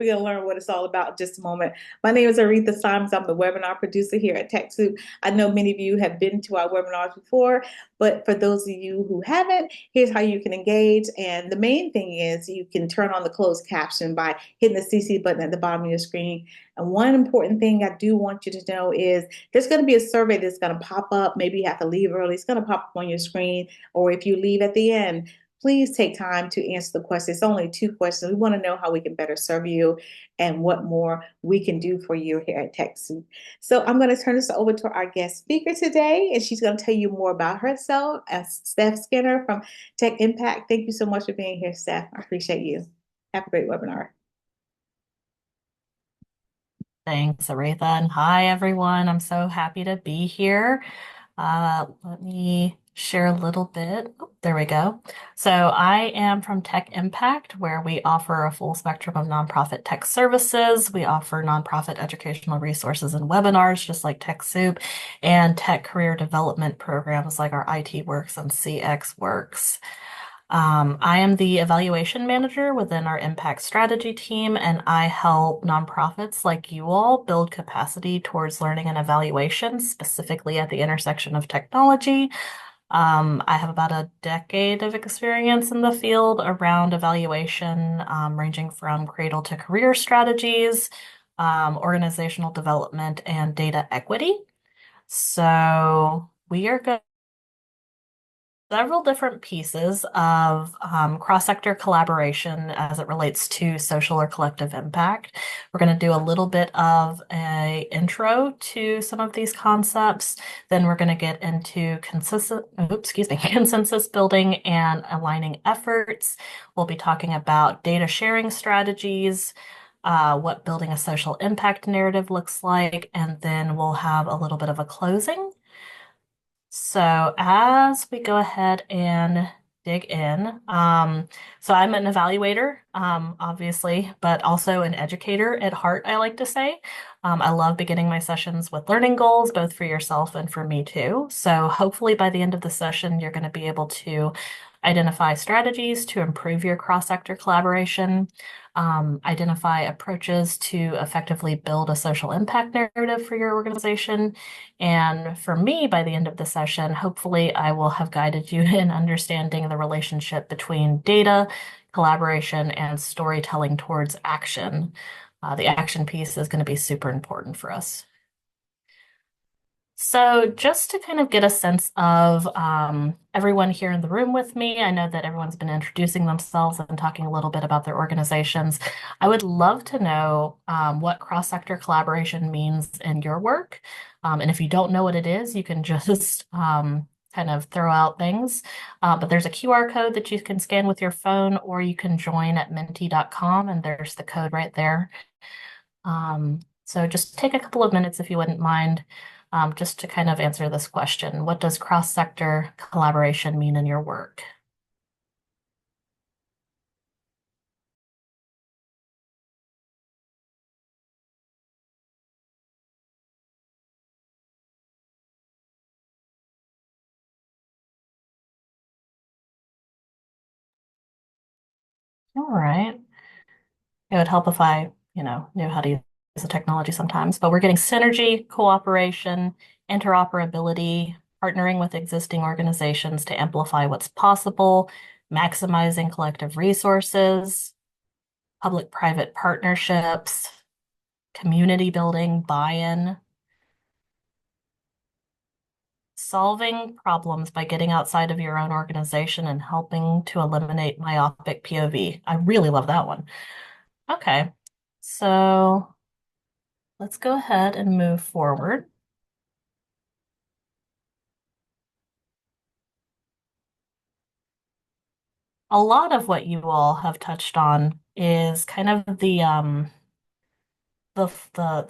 We're going to learn what it's all about in just a moment. My name is Aretha Simons. I'm the webinar producer here at TechSoup. I know many of you have been to our webinars before, but for those of you who haven't, here's how you can engage. And the main thing is you can turn on the closed caption by hitting the CC button at the bottom of your screen. And one important thing I do want you to know is there's going to be a survey that's going to pop up. Maybe you have to leave early. It's going to pop up on your screen. Or if you leave at the end, please take time to answer the question. It's only 2 questions. We want to know how we can better serve you and what more we can do for you here at TechSoup. So I'm going to turn this over to our guest speaker today, and she's going to tell you more about herself as Steph Skinner from Tech Impact. Thank you so much for being here, Steph. I appreciate you. Have a great webinar. Thanks, Aretha. And hi, everyone. I'm so happy to be here. Let me share a little bit. Oh, there we go. So I am from Tech Impact, where we offer a full spectrum of nonprofit tech services. We offer nonprofit educational resources and webinars, just like TechSoup, and tech career development programs like our IT Works and CX Works. I am the evaluation manager within our impact strategy team, and I help nonprofits like you all build capacity towards learning and evaluation, specifically at the intersection of technology. I have about a decade of experience in the field around evaluation, ranging from cradle to career strategies, organizational development, and data equity. So we are going several different pieces of cross-sector collaboration as it relates to social or collective impact. We're going to do a little bit of a intro to some of these concepts. Then we're going to get into consensus building and aligning efforts. We'll be talking about data sharing strategies, what building a social impact narrative looks like, and then we'll have a little bit of a closing. So as we go ahead and dig in, so I'm an evaluator, obviously, but also an educator at heart, I like to say. I love beginning my sessions with learning goals, both for yourself and for me too. So hopefully by the end of the session, you're going to be able to identify strategies to improve your cross-sector collaboration, identify approaches to effectively build a social impact narrative for your organization. And for me, by the end of the session, hopefully I will have guided you in understanding the relationship between data, collaboration, and storytelling towards action. The action piece is going to be super important for us. So just to kind of get a sense of everyone here in the room with me, I know that everyone's been introducing themselves and talking a little bit about their organizations. I would love to know what cross-sector collaboration means in your work. And if you don't know what it is, you can just kind of throw out things. But there's a QR code that you can scan with your phone, or you can join at menti.com, and there's the code right there. So just take a couple of minutes if you wouldn't mind, just to kind of answer this question. What does cross-sector collaboration mean in your work? All right. It would help if I, knew how to use the technology sometimes, but we're getting synergy, cooperation, interoperability, partnering with existing organizations to amplify what's possible, maximizing collective resources, public-private partnerships, community building, buy-in, solving problems by getting outside of your own organization and helping to eliminate myopic POV. I really love that one. Okay, so let's go ahead and move forward. A lot of what you all have touched on is kind of the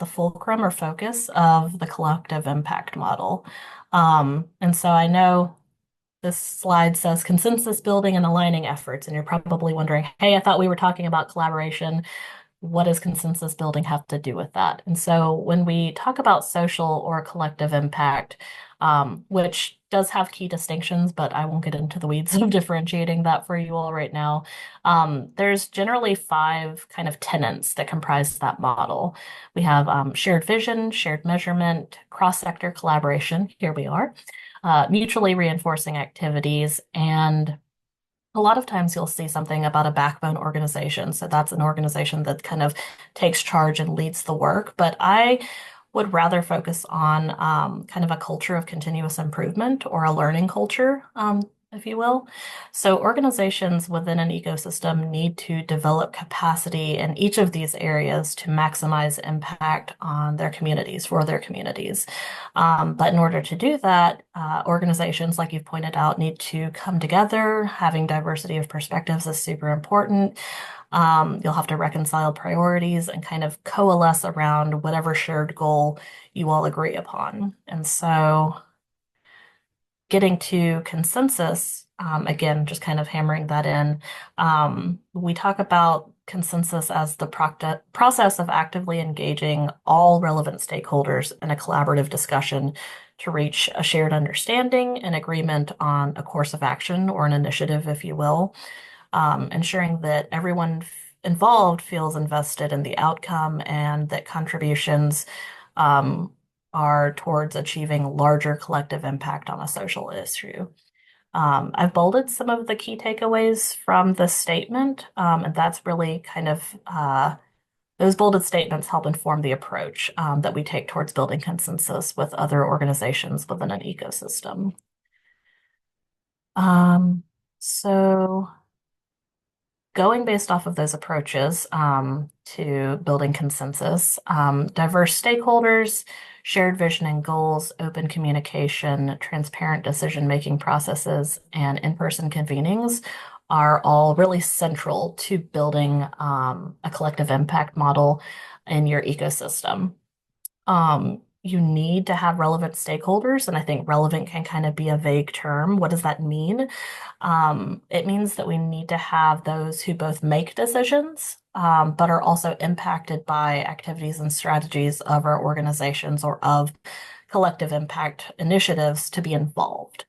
fulcrum or focus of the collective impact model. And so I know this slide says consensus building and aligning efforts, and you're probably wondering, hey, I thought we were talking about collaboration. What does consensus building have to do with that? And so when we talk about social or collective impact, which does have key distinctions, but I won't get into the weeds of differentiating that for you all right now. There's generally five kind of tenets that comprise that model. We have shared vision, shared measurement, cross-sector collaboration. Here we are. Mutually reinforcing activities, and a lot of times you'll see something about a backbone organization. So that's an organization that kind of takes charge and leads the work. But I would rather focus on kind of a culture of continuous improvement, or a learning culture, if you will. So organizations within an ecosystem need to develop capacity in each of these areas to maximize impact on their communities, for their communities. But in order to do that, organizations, like you've pointed out, need to come together. Having diversity of perspectives is super important. You'll have to reconcile priorities and kind of coalesce around whatever shared goal you all agree upon. And so getting to consensus, again, just kind of hammering that in, we talk about consensus as the process of actively engaging all relevant stakeholders in a collaborative discussion to reach a shared understanding and agreement on a course of action, or an initiative, if you will, ensuring that everyone involved feels invested in the outcome, and that contributions are towards achieving larger collective impact on a social issue. I've bolded some of the key takeaways from this statement, and that's really kind of those bolded statements help inform the approach that we take towards building consensus with other organizations within an ecosystem. So going based off of those approaches to building consensus, diverse stakeholders, shared vision and goals, open communication, transparent decision-making processes, and in-person convenings are all really central to building a collective impact model in your ecosystem. You need to have relevant stakeholders, and I think relevant can kind of be a vague term. What does that mean? It means that we need to have those who both make decisions, but are also impacted by activities and strategies of our organizations or of collective impact initiatives to be involved.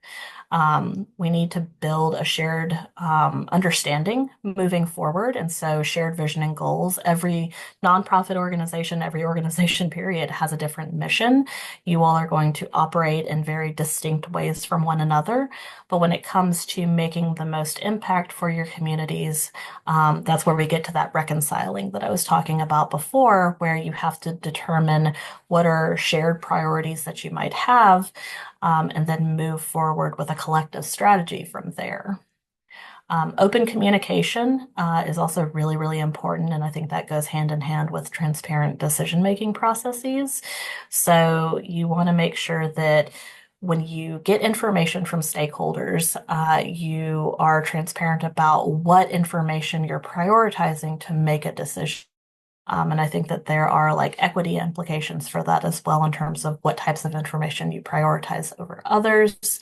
We need to build a shared understanding moving forward. And so shared vision and goals, every nonprofit organization, every organization period has a different mission. You all are going to operate in very distinct ways from one another. But when it comes to making the most impact for your communities, that's where we get to that reconciling that I was talking about before, where you have to determine what are shared priorities that you might have, and then move forward with a collective strategy from there. Open communication is also really, really important, and I think that goes hand in hand with transparent decision-making processes. So you want to make sure that when you get information from stakeholders, you are transparent about what information you're prioritizing to make a decision. And I think that there are like equity implications for that as well, in terms of what types of information you prioritize over others.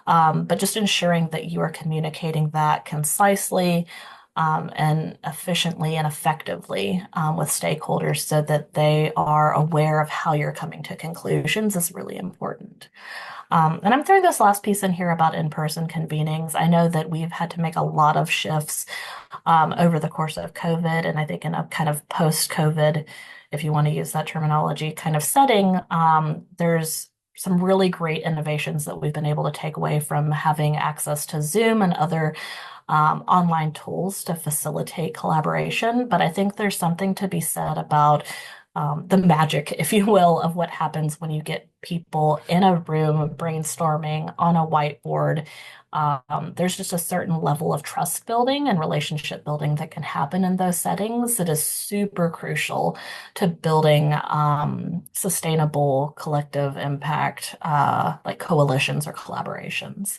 But just ensuring that you are communicating that concisely, and efficiently and effectively with stakeholders, so that they are aware of how you're coming to conclusions, is really important. And I'm throwing this last piece in here about in-person convenings. I know that we've had to make a lot of shifts over the course of COVID, and I think in a kind of post-COVID, if you want to use that terminology, kind of setting, there's some really great innovations that we've been able to take away from having access to Zoom and other online tools to facilitate collaboration. But I think there's something to be said about the magic, if you will, of what happens when you get people in a room brainstorming on a whiteboard. There's just a certain level of trust building and relationship building that can happen in those settings that is super crucial to building sustainable collective impact, like coalitions or collaborations.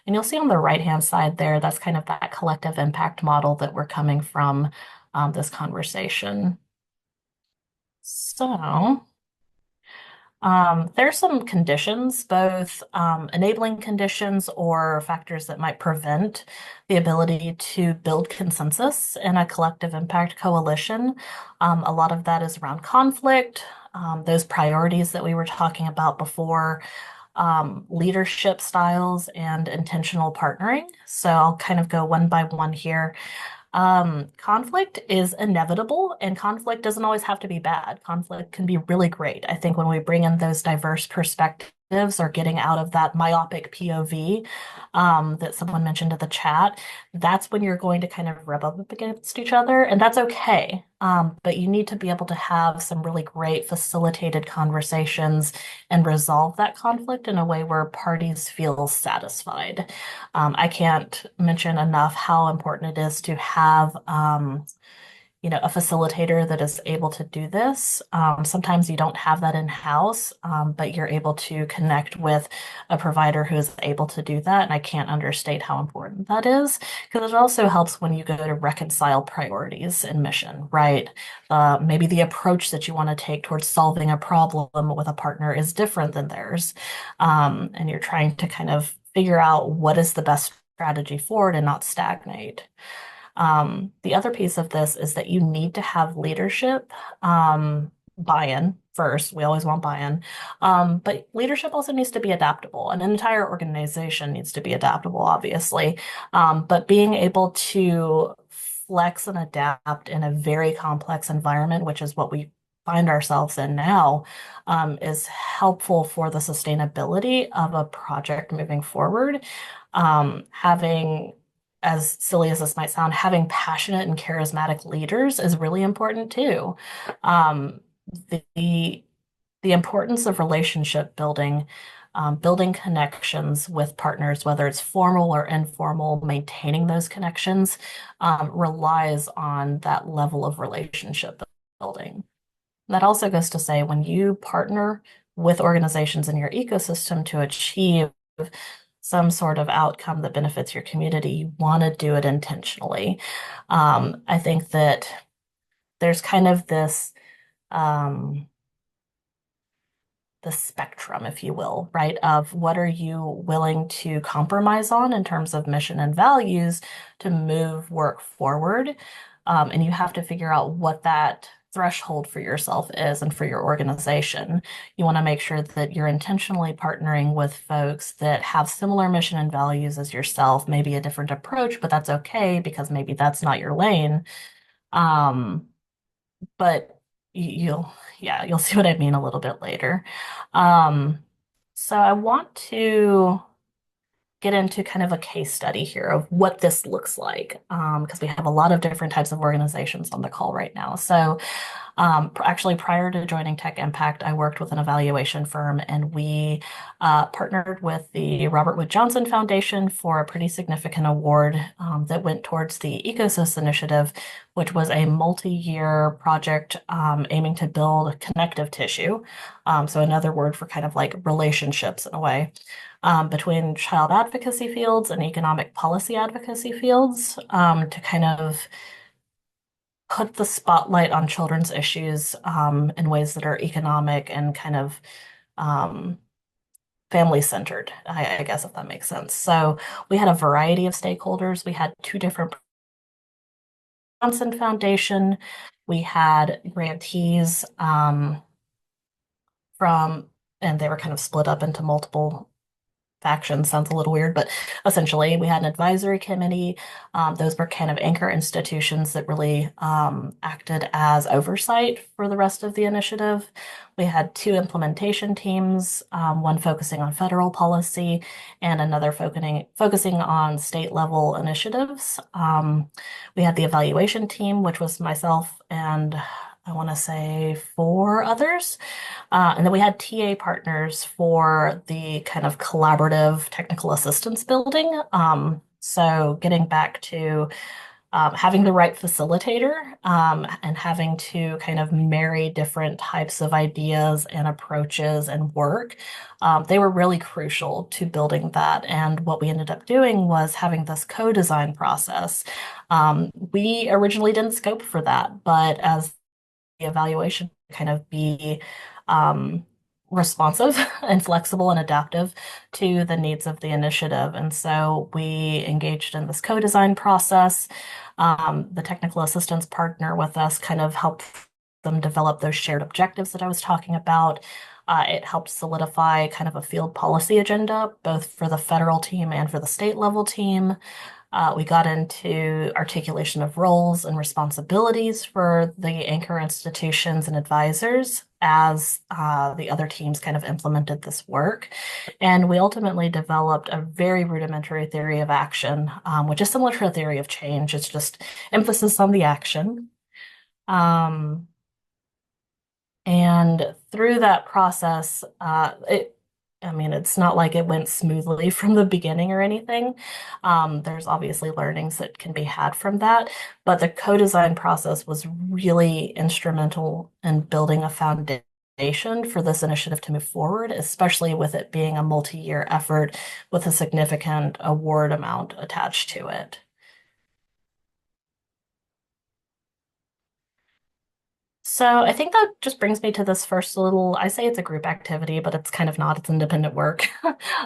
And you'll see on the right-hand side there, that's kind of that collective impact model that we're coming from this conversation. So there's some conditions, both enabling conditions or factors that might prevent the ability to build consensus in a collective impact coalition. A lot of that is around conflict, those priorities that we were talking about before, leadership styles, and intentional partnering. So I'll kind of go one by one here. Conflict is inevitable, and conflict doesn't always have to be bad. Conflict can be really great. I think when we bring in those diverse perspectives or getting out of that myopic POV that someone mentioned in the chat, that's when you're going to kind of rub up against each other, and that's okay. But you need to be able to have some really great facilitated conversations and resolve that conflict in a way where parties feel satisfied. I can't mention enough how important it is to have, a facilitator that is able to do this. Sometimes you don't have that in-house, but you're able to connect with a provider who is able to do that. And I can't understate how important that is, because it also helps when you go to reconcile priorities and mission, right? Maybe the approach that you want to take towards solving a problem with a partner is different than theirs. And you're trying to kind of figure out what is the best strategy forward and not stagnate. The other piece of this is that you need to have leadership buy-in first. We always want buy-in. But leadership also needs to be adaptable. An entire organization needs to be adaptable, obviously. But being able to flex and adapt in a very complex environment, which is what we find ourselves in now, is helpful for the sustainability of a project moving forward. Having, as silly as this might sound, having passionate and charismatic leaders is really important too. The the importance of relationship building, building connections with partners, whether it's formal or informal, maintaining those connections, relies on that level of relationship building. That also goes to say when you partner with organizations in your ecosystem to achieve some sort of outcome that benefits your community, you want to do it intentionally. I think that there's kind of this the spectrum, if you will, right? Of what are you willing to compromise on in terms of mission and values to move work forward. And you have to figure out what that threshold for yourself is and for your organization. You want to make sure that you're intentionally partnering with folks that have similar mission and values as yourself, maybe a different approach, but that's okay because maybe that's not your lane. But you'll see what I mean a little bit later. So I want to get into kind of a case study here of what this looks like, because we have a lot of different types of organizations on the call right now. So actually, prior to joining Tech Impact, I worked with an evaluation firm, and we partnered with the Robert Wood Johnson Foundation for a pretty significant award that went towards the Ecosys Initiative, which was a multi-year project aiming to build connective tissue. So another word for kind of like relationships in a way. Between child advocacy fields and economic policy advocacy fields to kind of put the spotlight on children's issues in ways that are economic and kind of family-centered, I guess, if that makes sense. So we had a variety of stakeholders. We had two different Johnson Foundation. We had grantees and they were kind of split up into multiple factions. Sounds a little weird, but essentially we had an advisory committee. Those were kind of anchor institutions that really acted as oversight for the rest of the initiative. We had two implementation teams, one focusing on federal policy and another focusing on state level initiatives. We had the evaluation team, which was myself and I want to say four others. And then we had TA partners for the kind of collaborative technical assistance building. So getting back to having the right facilitator and having to kind of marry different types of ideas and approaches and work, they were really crucial to building that. And what we ended up doing was having this co-design process. We originally didn't scope for that, but as the evaluation kind of be responsive and flexible and adaptive to the needs of the initiative. And so we engaged in this co-design process. The technical assistance partner with us kind of helped them develop those shared objectives that I was talking about. It helped solidify kind of a field policy agenda, both for the federal team and for the state level team. We got into articulation of roles and responsibilities for the anchor institutions and advisors as the other teams kind of implemented this work. And we ultimately developed a very rudimentary theory of action, which is similar to a theory of change. It's just emphasis on the action. Um, and through that process, I mean, it's not like it went smoothly from the beginning or anything. There's obviously learnings that can be had from that, but the co-design process was really instrumental in building a foundation for this initiative to move forward, especially with it being a multi-year effort with a significant award amount attached to it. So I think that just brings me to this first little, I say it's a group activity, but it's kind of not, it's independent work.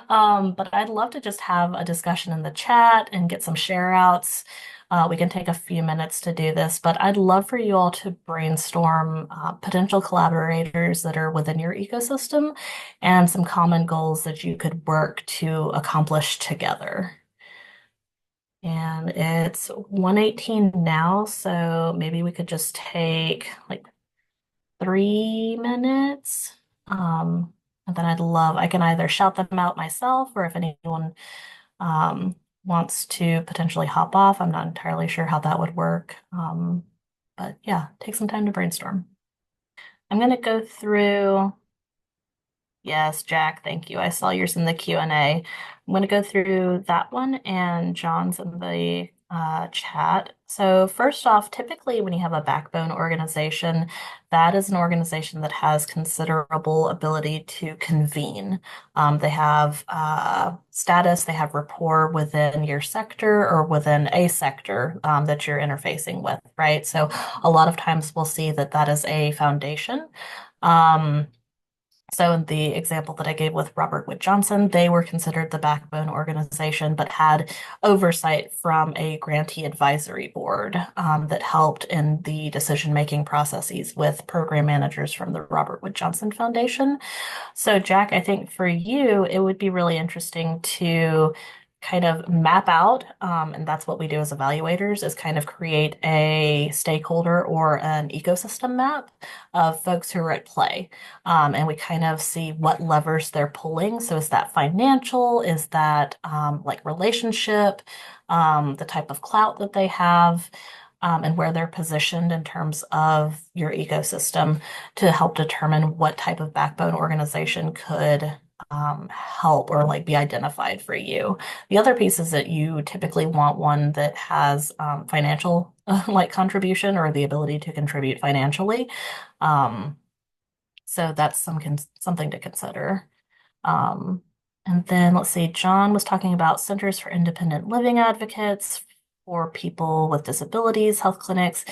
But I'd love to just have a discussion in the chat and get some share outs. We can take a few minutes to do this, but I'd love for you all to brainstorm potential collaborators that are within your ecosystem and some common goals that you could work to accomplish together. And it's 1:18 now, so maybe we could just take like 3 minutes. And then I can either shout them out myself or if anyone wants to potentially hop off, I'm not entirely sure how that would work. But yeah, take some time to brainstorm. I'm going to go through. Yes, Jack, thank you. I saw yours in the Q&A. I'm going to go through that one and John's in the chat. So first off, typically when you have a backbone organization, that is an organization that has considerable ability to convene. They have status, they have rapport within your sector or within a sector that you're interfacing with, right? So a lot of times we'll see that that is a foundation. So in the example that I gave with Robert Wood Johnson, they were considered the backbone organization, but had oversight from a grantee advisory board that helped in the decision-making processes with program managers from the Robert Wood Johnson Foundation. So Jack, I think for you, it would be really interesting to kind of map out, and that's what we do as evaluators, is kind of create a stakeholder or an ecosystem map of folks who are at play. And we kind of see what levers they're pulling. So is that financial? Is that like relationship, the type of clout that they have? And where they're positioned in terms of your ecosystem to help determine what type of backbone organization could help or like be identified for you. The other piece is that you typically want one that has financial like contribution or the ability to contribute financially. Um, so that's something to consider. Um, and then let's see, John was talking about centers for independent living advocates for people with disabilities, health clinics,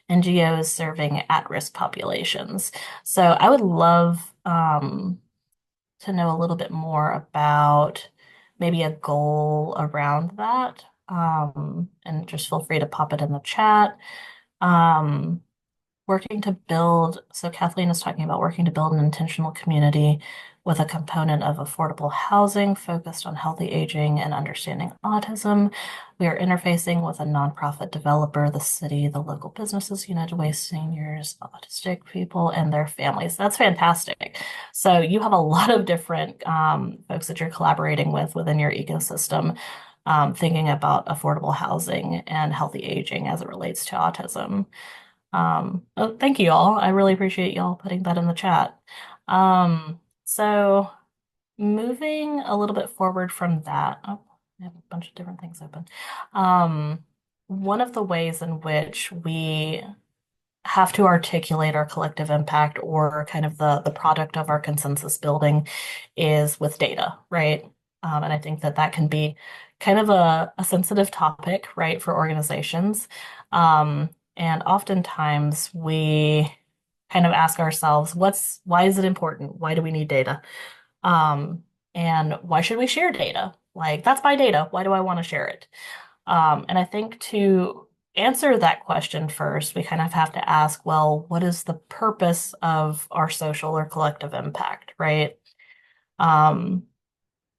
NGOs serving at-risk populations. So I would love to know a little bit more about maybe a goal around that. And just feel free to pop it in the chat. Um, Working to build, so Kathleen is talking about working to build an intentional community with a component of affordable housing focused on healthy aging and understanding autism. We are interfacing with a nonprofit developer, the city, the local businesses, United Way seniors, autistic people, and their families. That's fantastic. So you have a lot of different folks that you're collaborating with within your ecosystem, thinking about affordable housing and healthy aging as it relates to autism. Oh, thank you all. I really appreciate y'all putting that in the chat. So moving a little bit forward from that, oh, I have a bunch of different things open. One of the ways in which we have to articulate our collective impact or kind of the product of our consensus building is with data, right? And I think that that can be kind of a sensitive topic, right, for organizations. And oftentimes we kind of ask ourselves, why is it important? Why do we need data? And why should we share data? Like, that's my data. Why do I want to share it? And I think to answer that question first, we kind of have to ask, well, what is the purpose of our social or collective impact, right? Um,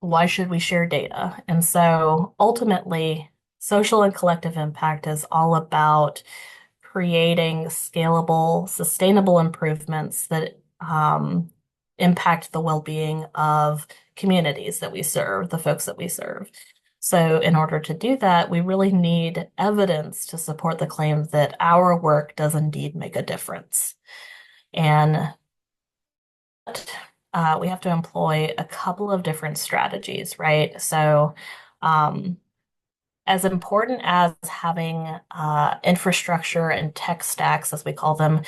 why should we share data? And so ultimately, social and collective impact is all about creating scalable, sustainable improvements that impact the well-being of communities that we serve, the folks that we serve. So in order to do that, we really need evidence to support the claim that our work does indeed make a difference. And we have to employ a couple of different strategies, right? So as important as having infrastructure and tech stacks, as we call them,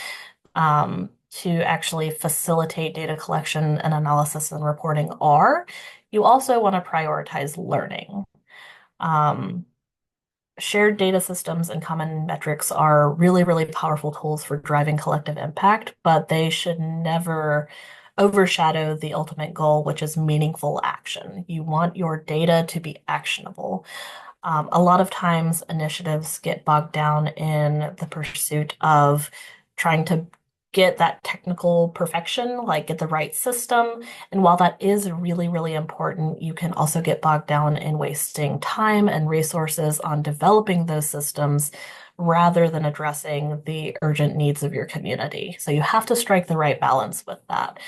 to actually facilitate data collection and analysis and reporting are, you also want to prioritize learning. Um, Shared data systems and common metrics are really, really powerful tools for driving collective impact, but they should never overshadow the ultimate goal, which is meaningful action. You want your data to be actionable. A lot of times initiatives get bogged down in the pursuit of trying to get that technical perfection, like get the right system. And while that is really, really important, you can also get bogged down in wasting time and resources on developing those systems rather than addressing the urgent needs of your community. So you have to strike the right balance with that.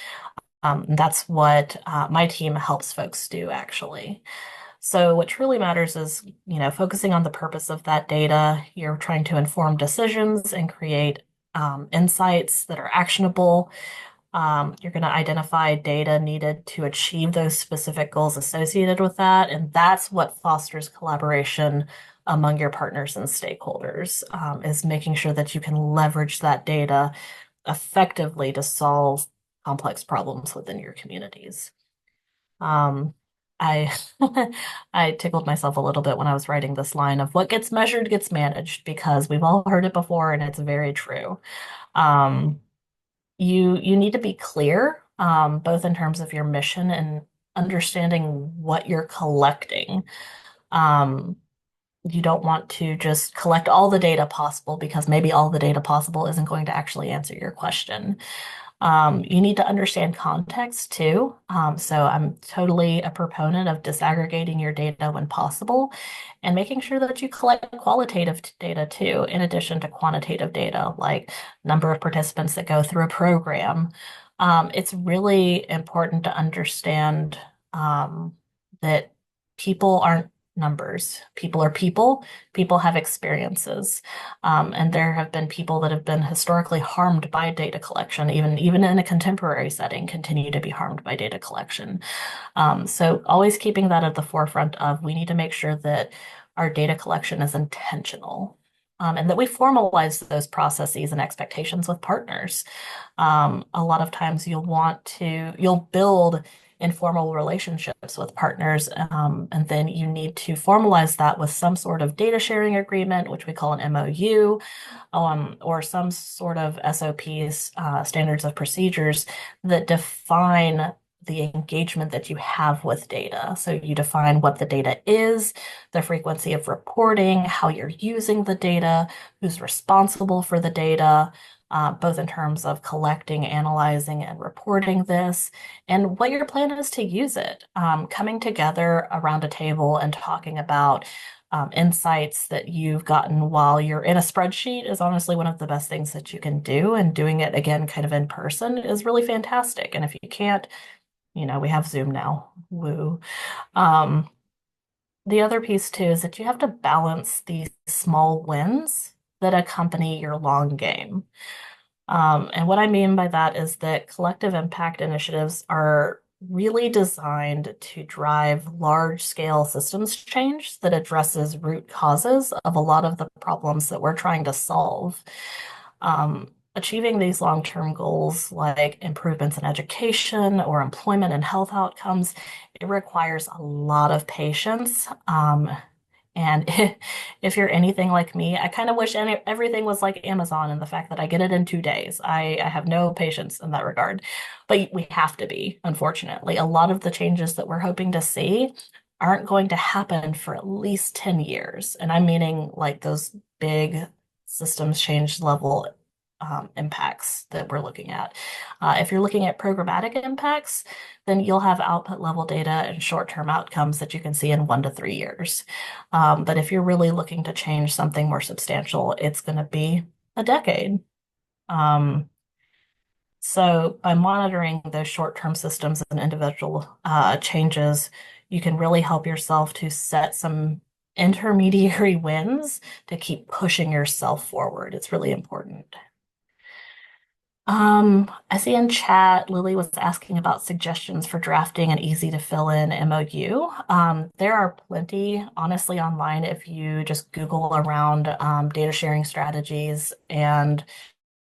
That's what my team helps folks do, actually. So what truly matters is, focusing on the purpose of that data. You're trying to inform decisions and create insights that are actionable. You're going to identify data needed to achieve those specific goals associated with that. And that's what fosters collaboration among your partners and stakeholders, is making sure that you can leverage that data effectively to solve complex problems within your communities. Um, I I tickled myself a little bit when I was writing this line of what gets measured gets managed, because we've all heard it before and it's very true. Um, you need to be clear, both in terms of your mission and understanding what you're collecting. Um, you don't want to just collect all the data possible, because maybe all the data possible isn't going to actually answer your question. You need to understand context too. So I'm totally a proponent of disaggregating your data when possible and making sure that you collect qualitative data too, in addition to quantitative data, like number of participants that go through a program. It's really important to understand that people aren't numbers. People are people. People have experiences. And there have been people that have been historically harmed by data collection, even in a contemporary setting, continue to be harmed by data collection. So always keeping that at the forefront of, we need to make sure that our data collection is intentional. And that we formalize those processes and expectations with partners. A lot of times you'll build informal relationships with partners, and then you need to formalize that with some sort of data sharing agreement, which we call an MOU, or some sort of SOPs, standards of procedures, that define the engagement that you have with data. So you define what the data is, the frequency of reporting, how you're using the data, who's responsible for the data, both in terms of collecting, analyzing, and reporting this, and what your plan is to use it. Coming together around a table and talking about insights that you've gotten while you're in a spreadsheet is honestly one of the best things that you can do. And doing it again, kind of in person, is really fantastic. And if you can't, we have Zoom now. Woo. Um, the other piece too is that you have to balance these small wins that accompany your long game. And what I mean by that is that collective impact initiatives are really designed to drive large-scale systems change that addresses root causes of a lot of the problems that we're trying to solve. Achieving these long-term goals, like improvements in education or employment and health outcomes, it requires a lot of patience. And if you're anything like me, I kind of wish everything was like Amazon, and the fact that I get it in 2 days. I have no patience in that regard, but we have to be, unfortunately. A lot of the changes that we're hoping to see aren't going to happen for at least 10 years. And I'm meaning like those big systems change level impacts that we're looking at. If you're looking at programmatic impacts, then you'll have output level data and short-term outcomes that you can see in 1 to 3 years. But if you're really looking to change something more substantial, it's going to be a decade. So by monitoring those short-term systems and individual changes, you can really help yourself to set some intermediary wins to keep pushing yourself forward. It's really important. I see in chat, Lily was asking about suggestions for drafting an easy to fill in MOU. There are plenty, honestly, online if you just Google around data sharing strategies and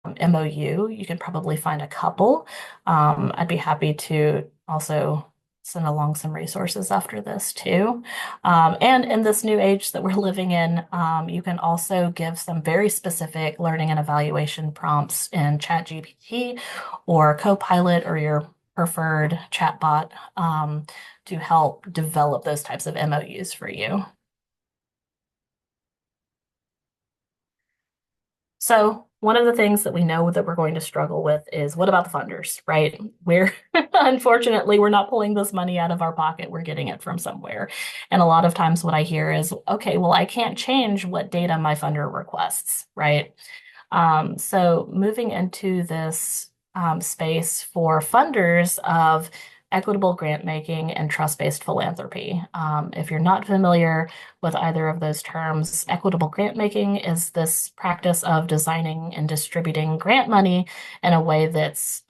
MOU, you can probably find a couple. I'd be happy to also send along some resources after this too. And in this new age that we're living in, you can also give some very specific learning and evaluation prompts in ChatGPT or Copilot or your preferred chatbot to help develop those types of MOUs for you. So one of the things that we know that we're going to struggle with is what about the funders, right? We're unfortunately, we're not pulling this money out of our pocket. We're getting it from somewhere. And a lot of times what I hear is, okay, well, I can't change what data my funder requests, right? So moving into this space for funders of equitable grant making and trust-based philanthropy. If you're not familiar with either of those terms, equitable grant making is this practice of designing and distributing grant money in a way that's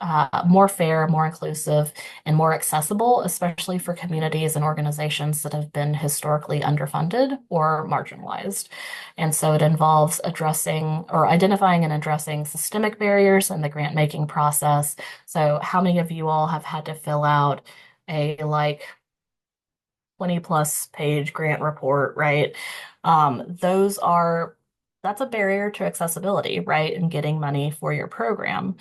more fair, more inclusive, and more accessible, especially for communities and organizations that have been historically underfunded or marginalized. And so it involves addressing or identifying and addressing systemic barriers in the grant making process. So how many of you all have had to fill out a 20+ page grant report, right? That's a barrier to accessibility, right? And getting money for your program.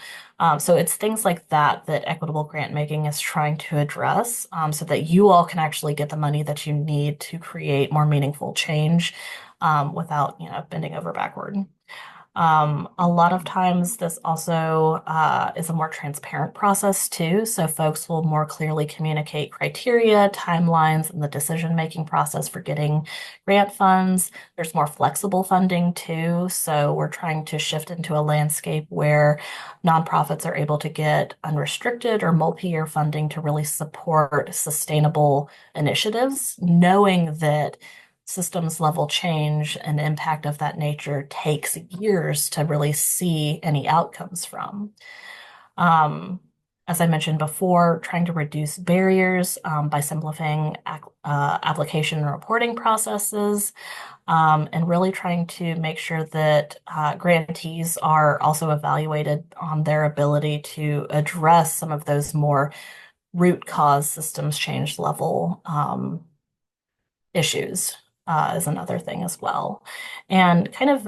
So it's things like that that equitable grant making is trying to address so that you all can actually get the money that you need to create more meaningful change without, bending over backward. A lot of times this also is a more transparent process too. So folks will more clearly communicate criteria, timelines, and the decision-making process for getting grant funds. There's more flexible funding too. So we're trying to shift into a landscape where nonprofits are able to get unrestricted or multi-year funding to really support sustainable initiatives, knowing that systems level change and impact of that nature takes years to really see any outcomes from. As I mentioned before, trying to reduce barriers by simplifying application and reporting processes, and really trying to make sure that grantees are also evaluated on their ability to address some of those more root cause systems change level issues is another thing as well. And kind of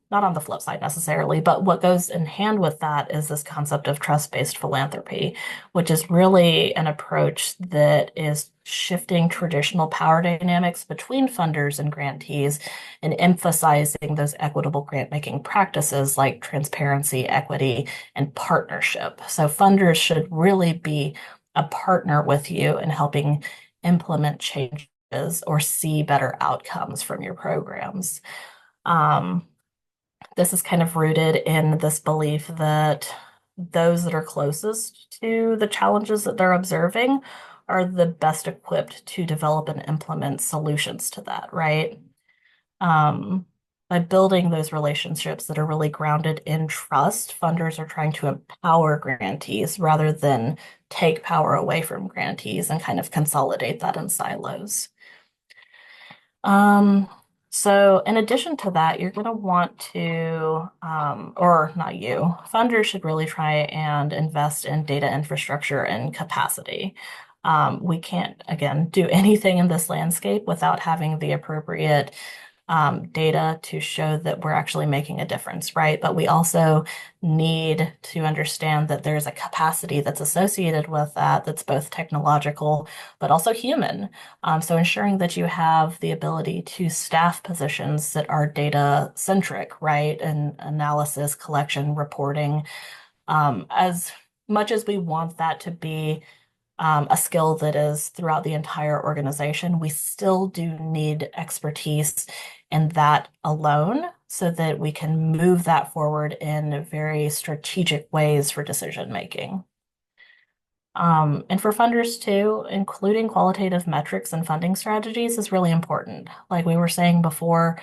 not on the flip side necessarily, but what goes in hand with that is this concept of trust-based philanthropy, which is really an approach that is shifting traditional power dynamics between funders and grantees and emphasizing those equitable grant-making practices like transparency, equity, and partnership. So funders should really be a partner with you in helping implement change or see better outcomes from your programs. This is kind of rooted in this belief that those that are closest to the challenges that they're observing are the best equipped to develop and implement solutions to that, right? By building those relationships that are really grounded in trust, funders are trying to empower grantees rather than take power away from grantees and kind of consolidate that in silos. So in addition to that, you're going to want to, or not you, funders should really try and invest in data infrastructure and capacity. We can't, again, do anything in this landscape without having the appropriate data to show that we're actually making a difference, right? But we also need to understand that there's a capacity that's associated with that that's both technological but also human. So ensuring that you have the ability to staff positions that are data centric, right? And analysis, collection, reporting. As much as we want that to be a skill that is throughout the entire organization, we still do need expertise in that alone so that we can move that forward in very strategic ways for decision making. And for funders too, including qualitative metrics and funding strategies is really important. Like we were saying before,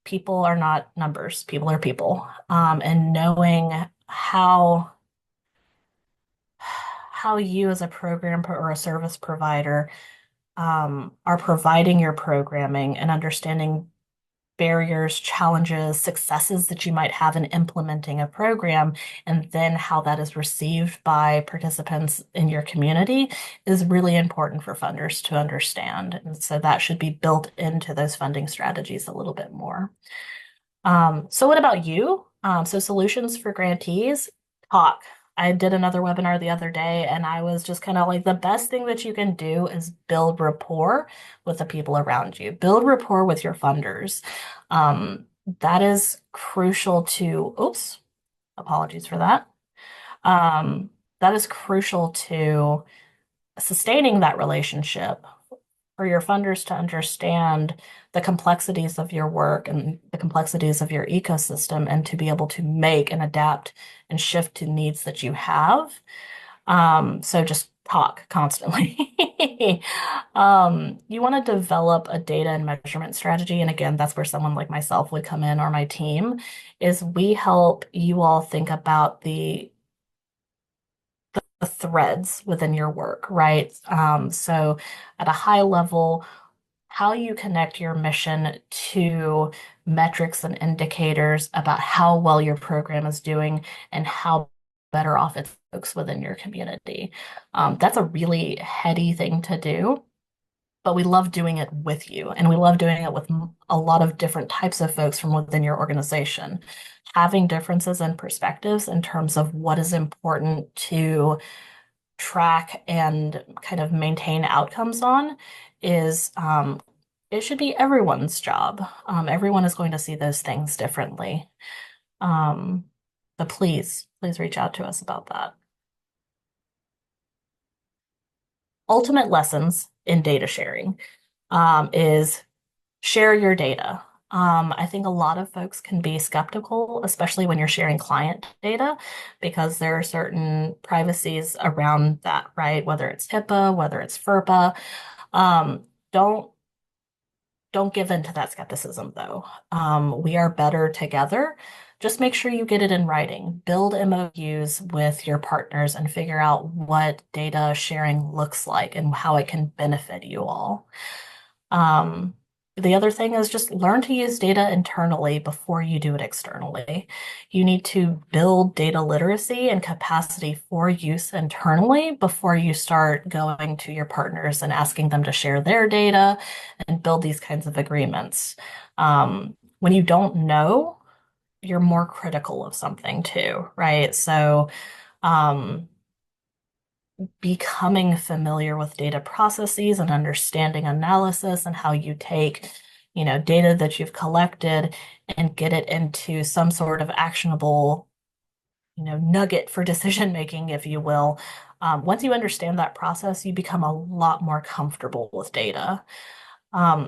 people are not numbers, people are people. And knowing how you as a or a service provider are providing your programming and understanding barriers, challenges, successes that you might have in implementing a program, and then how that is received by participants in your community is really important for funders to understand. And so that should be built into those funding strategies a little bit more. So what about you? So solutions for grantees, talk. I did another webinar the other day and I was just kind of like, the best thing that you can do is build rapport with the people around you. Build rapport with your funders. That is crucial to, oops, apologies for that. That is crucial to sustaining that relationship for your funders to understand the complexities of your work and the complexities of your ecosystem and to be able to make and adapt and shift to needs that you have. So just talk constantly. You want to develop a data and measurement strategy. And again, that's where someone like myself would come in or my team is we help you all think about the threads within your work, right? So at a high level, how you connect your mission to metrics and indicators about how well your program is doing and how better off it's folks within your community. That's a really heady thing to do, but we love doing it with you, and we love doing it with a lot of different types of folks from within your organization. Having differences and perspectives in terms of what is important to track and kind of maintain outcomes on is it should be everyone's job. Everyone is going to see those things differently. But please reach out to us about that. Ultimate lessons in data sharing is share your data. I think a lot of folks can be skeptical, especially when you're sharing client data, because there are certain privacies around that, right? Whether it's HIPAA, whether it's FERPA. Don't give in to that skepticism, though. We are better together. Just make sure you get it in writing. Build MOUs with your partners and figure out what data sharing looks like and how it can benefit you all. The other thing is just learn to use data internally before you do it externally. You need to build data literacy and capacity for use internally before you start going to your partners and asking them to share their data and build these kinds of agreements. When you don't know, you're more critical of something too, right? So, becoming familiar with data processes and understanding analysis and how you take, data that you've collected and get it into some sort of actionable, nugget for decision making, if you will. Once you understand that process, you become a lot more comfortable with data.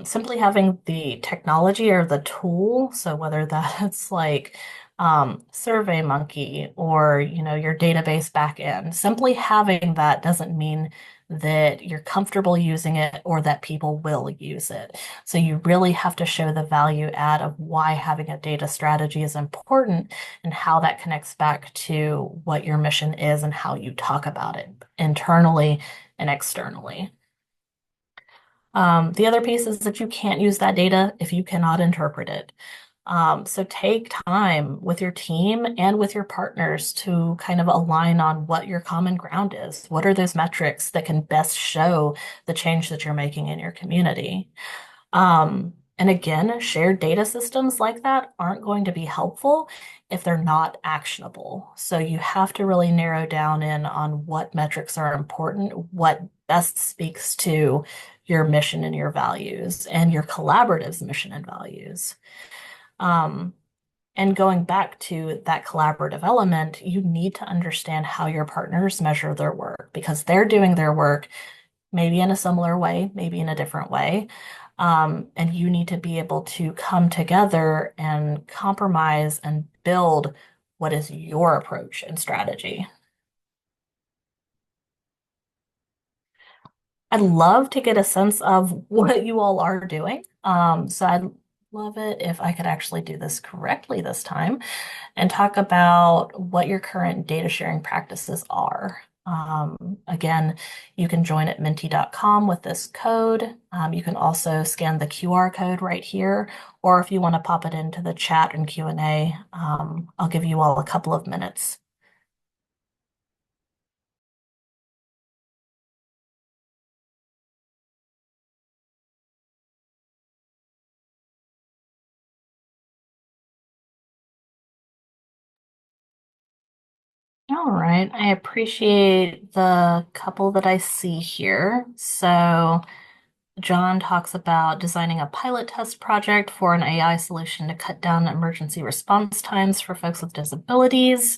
Simply having the technology or the tool, so whether that's like SurveyMonkey or your database backend, simply having that doesn't mean that you're comfortable using it or that people will use it. So you really have to show the value add of why having a data strategy is important and how that connects back to what your mission is and how you talk about it internally and externally. The other piece is that you can't use that data if you cannot interpret it. So take time with your team and with your partners to kind of align on what your common ground is. What are those metrics that can best show the change that you're making in your community? And again, shared data systems like that aren't going to be helpful if they're not actionable. So you have to really narrow down in on what metrics are important, what best speaks to your mission and your values and your collaborative's mission and values. Um, and going back to that collaborative element, you need to understand how your partners measure their work because they're doing their work maybe in a similar way, maybe in a different way. And you need to be able to come together and compromise and build what is your approach and strategy. I'd love to get a sense of what you all are doing. So I'd love it if I could actually do this correctly this time and talk about what your current data sharing practices are. Again, you can join at menti.com with this code. You can also scan the QR code right here, or if you want to pop it into the chat and Q&A, I'll give you all a couple of minutes. All right, I appreciate the couple that I see here. So John talks about designing a pilot test project for an AI solution to cut down emergency response times for folks with disabilities.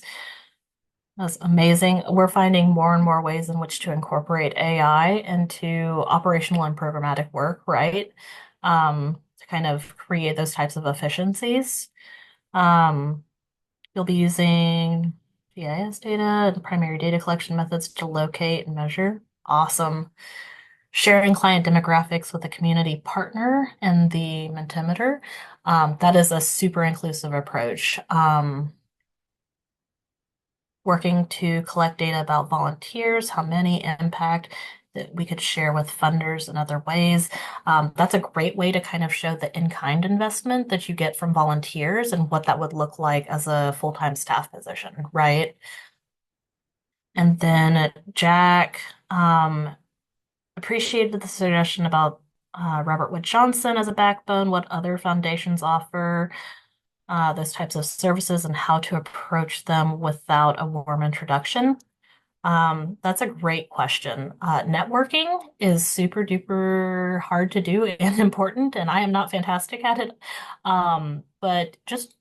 That's amazing. We're finding more and more ways in which to incorporate AI into operational and programmatic work, right? To kind of create those types of efficiencies. Um, you'll be using GIS data and primary data collection methods to locate and measure. Awesome. Sharing client demographics with a community partner and the Mentimeter. That is a super inclusive approach. Working to collect data about volunteers, how many impact that we could share with funders in other ways. That's a great way to kind of show the in-kind investment that you get from volunteers and what that would look like as a full-time staff position, right? And then Jack appreciated the suggestion about Robert Wood Johnson as a backbone, what other foundations offer those types of services and how to approach them without a warm introduction. That's a great question. Networking is super duper hard to do and important, and I am not fantastic at it. But just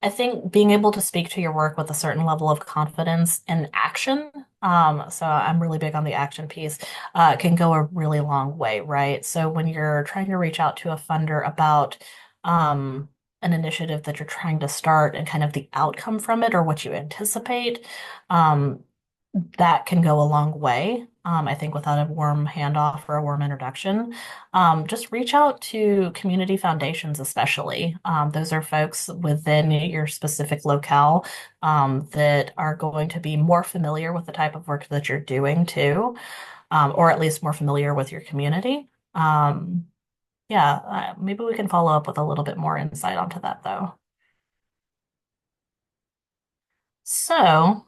I think being able to speak to your work with a certain level of confidence and action, so I'm really big on the action piece, can go a really long way, right? So when you're trying to reach out to a funder about an initiative that you're trying to start and kind of the outcome from it or what you anticipate, um, that can go a long way. I think without a warm handoff or a warm introduction, just reach out to community foundations, especially. Those are folks within your specific locale that are going to be more familiar with the type of work that you're doing too, or at least more familiar with your community. Yeah, maybe we can follow up with a little bit more insight onto that though. So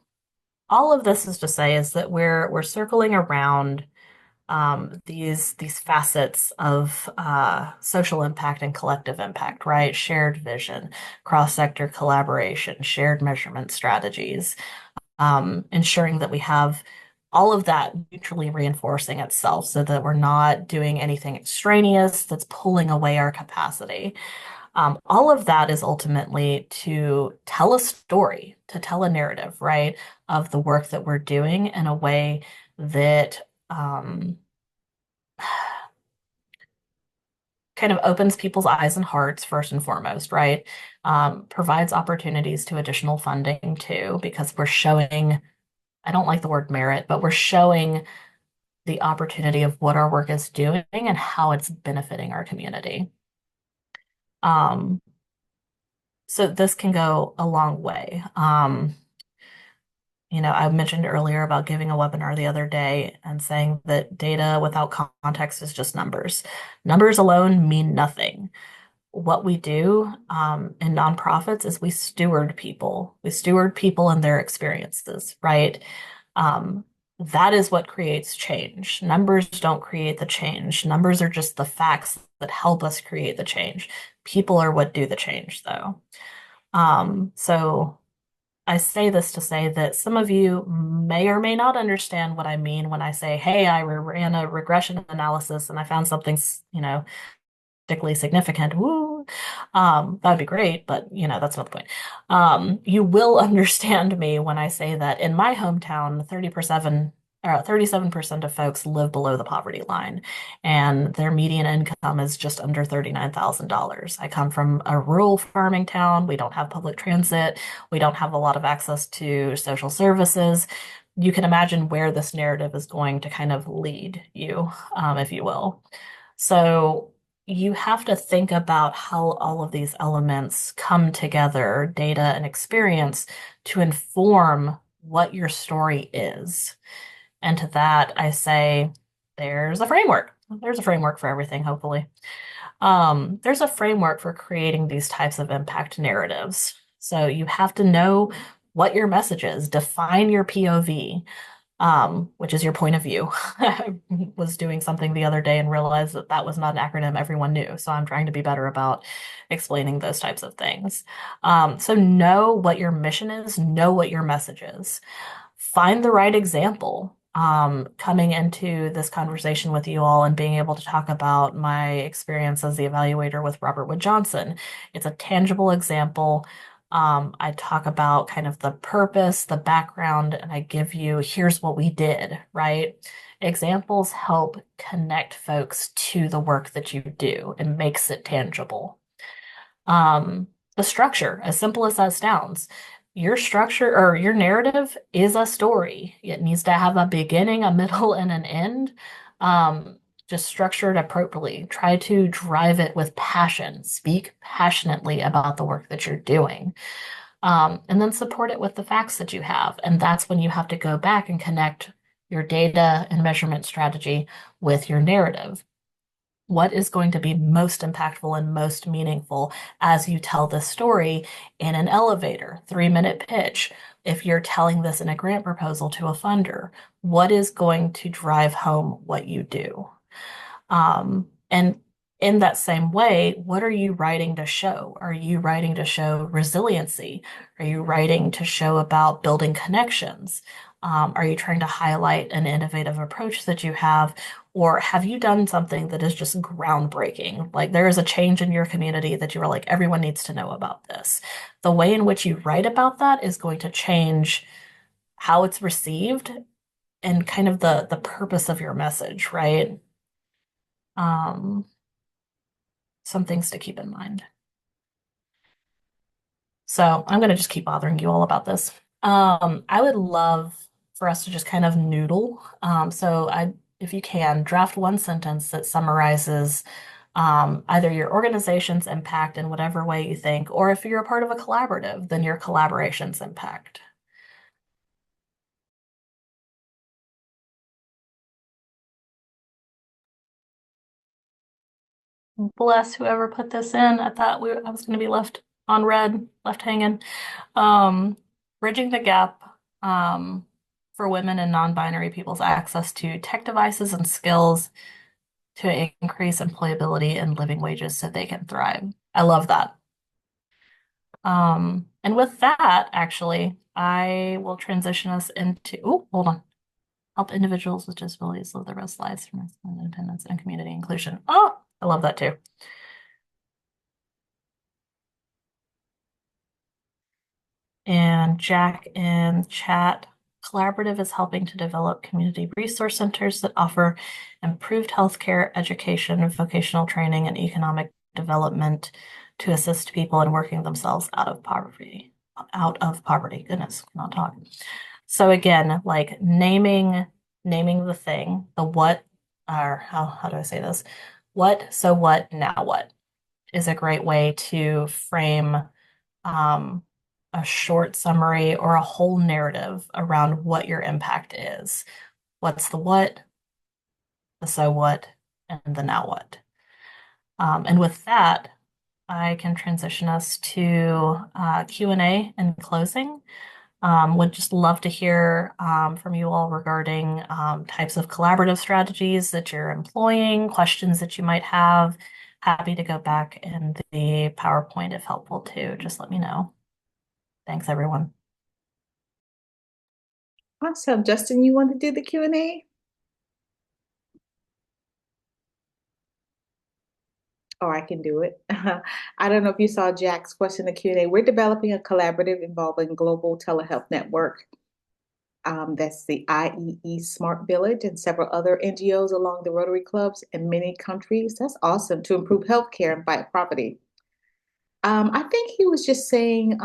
all of this is to say is that we're circling around these facets of social impact and collective impact, right? Shared vision, cross-sector collaboration, shared measurement strategies, ensuring that we have all of that mutually reinforcing itself so that we're not doing anything extraneous that's pulling away our capacity. All of that is ultimately to tell a story, to tell a narrative, right, of the work that we're doing in a way that kind of opens people's eyes and hearts first and foremost, right? Provides opportunities to additional funding too, because we're showing, I don't like the word merit, but we're showing the opportunity of what our work is doing and how it's benefiting our community. Um, so this can go a long way. I mentioned earlier about giving a webinar the other day and saying that data without context is just numbers. Numbers alone mean nothing. What we do in nonprofits is we steward people. We steward people and their experiences, right? Um, that is what creates change. Numbers don't create the change. Numbers are just the facts that help us create the change. People are what do the change, though. So I say this to say that some of you may or may not understand what I mean when I say, hey, I ran a regression analysis and I found something, statistically significant. Woo. That'd be great, but that's not the point. You will understand me when I say that in my hometown, 37% of folks live below the poverty line, and their median income is just under $39,000. I come from a rural farming town. We don't have public transit. We don't have a lot of access to social services. You can imagine where this narrative is going to kind of lead you, if you will. So you have to think about how all of these elements come together, data and experience, to inform what your story is. And to that, I say, there's a framework. There's a framework for everything, hopefully. There's a framework for creating these types of impact narratives. So you have to know what your message is, define your POV, which is your point of view. I was doing something the other day and realized that that was not an acronym everyone knew. So I'm trying to be better about explaining those types of things. So know what your mission is, know what your message is. Find the right example. Coming into this conversation with you all and being able to talk about my experience as the evaluator with Robert Wood Johnson. It's a tangible example. I talk about kind of the purpose, the background, and I give you, here's what we did, right? Examples help connect folks to the work that you do and makes it tangible. The structure, as simple as that sounds, your structure or your narrative is a story. It needs to have a beginning, a middle, and an end. Just structure it appropriately. Try to drive it with passion. Speak passionately about the work that you're doing. And then support it with the facts that you have. And that's when you have to go back and connect your data and measurement strategy with your narrative. What is going to be most impactful and most meaningful as you tell this story in an elevator, 3-minute pitch? If you're telling this in a grant proposal to a funder, what is going to drive home what you do? And in that same way, what are you writing to show? Are you writing to show resiliency? Are you writing to show about building connections? Are you trying to highlight an innovative approach that you have? Or have you done something that is just groundbreaking? Like there is a change in your community that you are like, everyone needs to know about this. The way in which you write about that is going to change how it's received and kind of the purpose of your message, right? Some things to keep in mind. So I'm going to just keep bothering you all about this. I would love for us to just kind of noodle. If you can, draft one sentence that summarizes either your organization's impact in whatever way you think, or if you're a part of a collaborative, then your collaboration's impact. Bless whoever put this in. I thought I was going to be left on red, left hanging. Bridging the gap for women and non-binary people's access to tech devices and skills to increase employability and living wages so they can thrive. I love that. And with that, actually, I will transition us into, oh, hold on. Help individuals with disabilities live their best lives from independence and community inclusion. Oh, I love that too. And Jack in chat, Collaborative is helping to develop community resource centers that offer improved healthcare, education, vocational training, and economic development to assist people in working themselves out of poverty. Out of poverty. Goodness, not talking. So again, like naming the thing, the what, or how do I say this? What, so what, now what is a great way to frame a short summary or a whole narrative around what your impact is. What's the what, the so what, and the now what. And with that, I can transition us to Q&A and closing. Would just love to hear from you all regarding types of collaborative strategies that you're employing, questions that you might have. Happy to go back in the PowerPoint if helpful too. Just let me know. Thanks, everyone. Awesome. Justin, you want to do the Q&A? Or I can do it. I don't know if you saw Jack's question in the Q&A. We're developing a collaborative involving global telehealth network. That's the IEE Smart Village and several other NGOs along the Rotary clubs in many countries. That's awesome to improve healthcare and fight poverty. I think he was just saying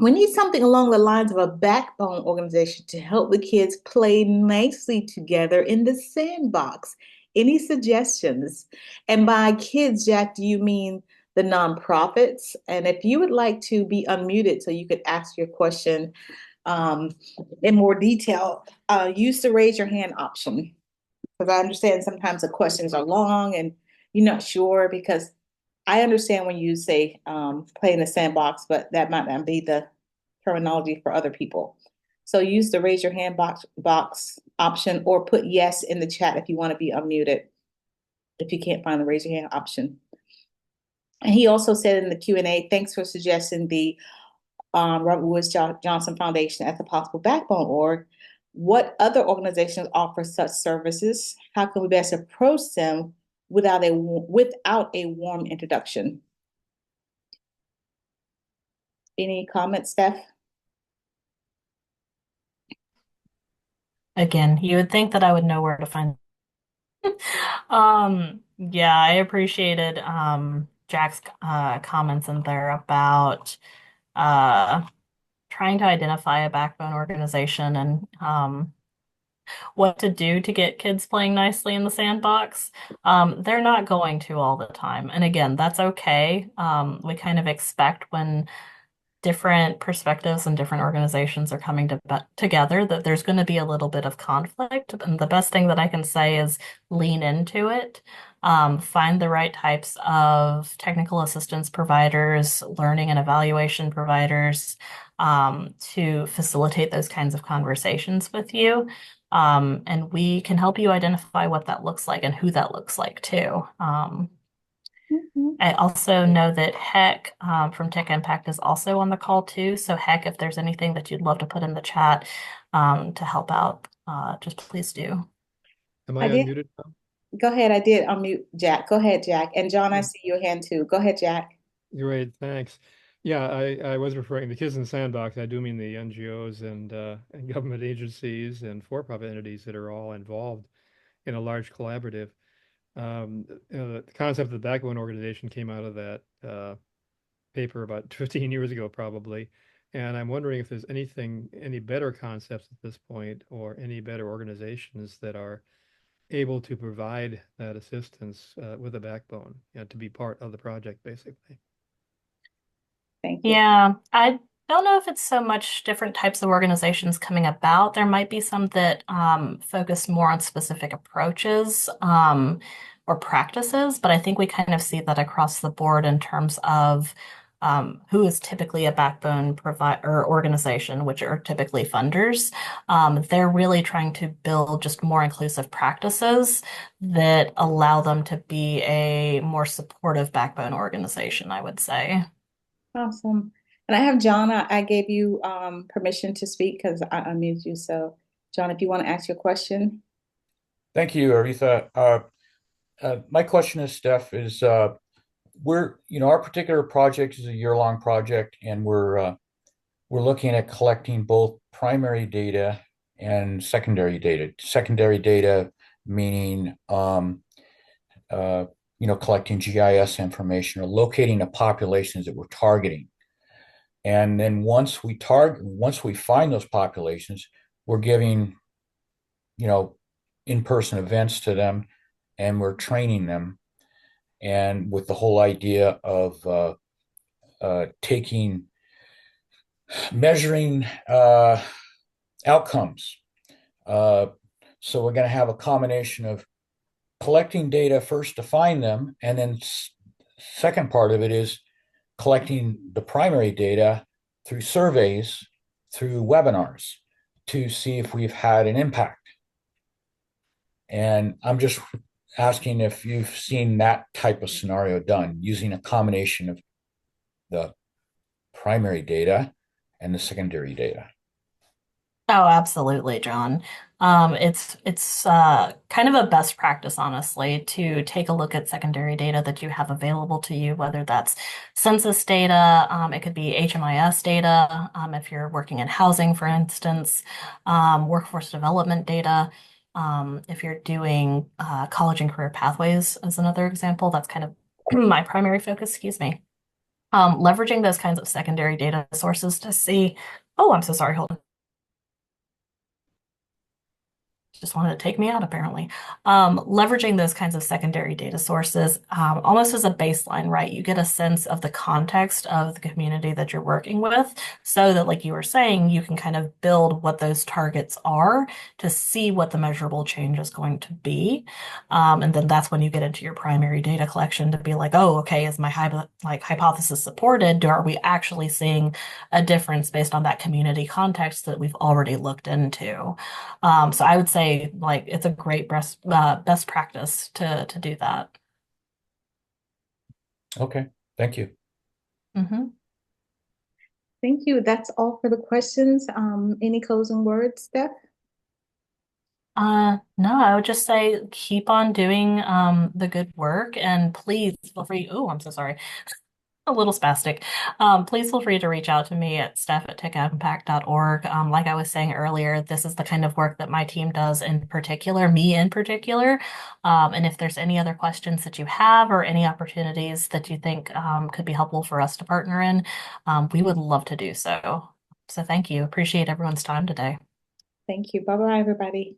we need something along the lines of a backbone organization to help the kids play nicely together in the sandbox. Any suggestions? And by kids, Jack, do you mean the nonprofits? And if you would like to be unmuted so you could ask your question um, in more detail, use the raise your hand option. Because I understand sometimes the questions are long and you're not sure because I understand when you say play in the sandbox, but that might not be the terminology for other people. So use the raise your hand box option or put yes in the chat if you want to be unmuted, if you can't find the raise your hand option. And he also said in the Q&A, thanks for suggesting the Robert Woods Johnson Foundation as a possible backbone org. What other organizations offer such services? How can we best approach them without a warm introduction? Any comments, Steph? Again, you would think that I would know where to find. Yeah, I appreciated Jack's comments in there about uh, trying to identify a backbone organization and what to do to get kids playing nicely in the sandbox. They're not going to all the time. And again, that's okay. We kind of expect when different perspectives and different organizations are coming together that there's going to be a little bit of conflict. And the best thing that I can say is lean into it. Find the right types of technical assistance providers, learning and evaluation providers to facilitate those kinds of conversations with you. And we can help you identify what that looks like and who that looks like too. Mhm. I also know that Heck from Tech Impact is also on the call too. So Heck, if there's anything that you'd love to put in the chat to help out, just please do. Am I I did. unmuted now? Go ahead. I did unmute Jack. Go ahead, Jack. And John, I see your hand too. Go ahead, Jack. Great, thanks. Yeah, I was referring to Kids in the Sandbox. I do mean the NGOs and government agencies and for-profit entities that are all involved in a large collaborative. The concept of the backbone organization came out of that paper about 15 years ago, probably. And I'm wondering if there's any better concepts at this point, or any better organizations that are able to provide that assistance with a backbone, to be part of the project, basically. Thank you. Yeah, I don't know if it's so much different types of organizations coming about. There might be some that focus more on specific approaches or practices, but I think we kind of see that across the board in terms of who is typically a backbone provider or organization, which are typically funders. They're really trying to build just more inclusive practices that allow them to be a more supportive backbone organization, I would say. Awesome. And I have John. I gave you permission to speak because I unmuted you. So, John, if you want to ask your question. Thank you, Aretha. My question is, Steph, is our particular project is a year-long project, and we're looking at collecting both primary data and secondary data. Secondary data meaning, collecting GIS information or locating the populations that we're targeting. And then once we find those populations, we're giving, in-person events to them, and we're training them, and with the whole idea of measuring outcomes. So we're going to have a combination of collecting data first to find them, and then second part of it is collecting the primary data through surveys through webinars to see if we've had an impact. And I'm just asking if you've seen that type of scenario done using a combination of the primary data and the secondary data. Oh, absolutely, John. It's kind of a best practice, honestly, to take a look at secondary data that you have available to you, whether that's census data, it could be HMIS data, if you're working in housing, for instance, workforce development data. If you're doing college and career pathways as another example, that's kind of my primary focus, excuse me. Leveraging those kinds of secondary data sources to see, oh, I'm so sorry, hold on. Just wanted to take me out, apparently. Leveraging those kinds of secondary data sources, almost as a baseline, right? You get a sense of the context of the community that you're working with, so that, like you were saying, you can kind of build what those targets are to see what the measurable change is going to be. And then that's when you get into your primary data collection to be like, oh, okay, is my hypothesis supported? Are we actually seeing a difference based on that community context that we've already looked into? So I would say like it's a great best practice to do that. Okay, thank you. Hmm. Thank you. That's all for the questions. Any closing words, Steph? No, I would just say keep on doing the good work, and please feel free. Oh, I'm so sorry. A little spastic. Please feel free to reach out to me at steph@techimpact.org. Like I was saying earlier, this is the kind of work that my team does in particular, me in particular. And if there's any other questions that you have or any opportunities that you think could be helpful for us to partner in, we would love to do so. So thank you. Appreciate everyone's time today. Thank you. Bye-bye, everybody.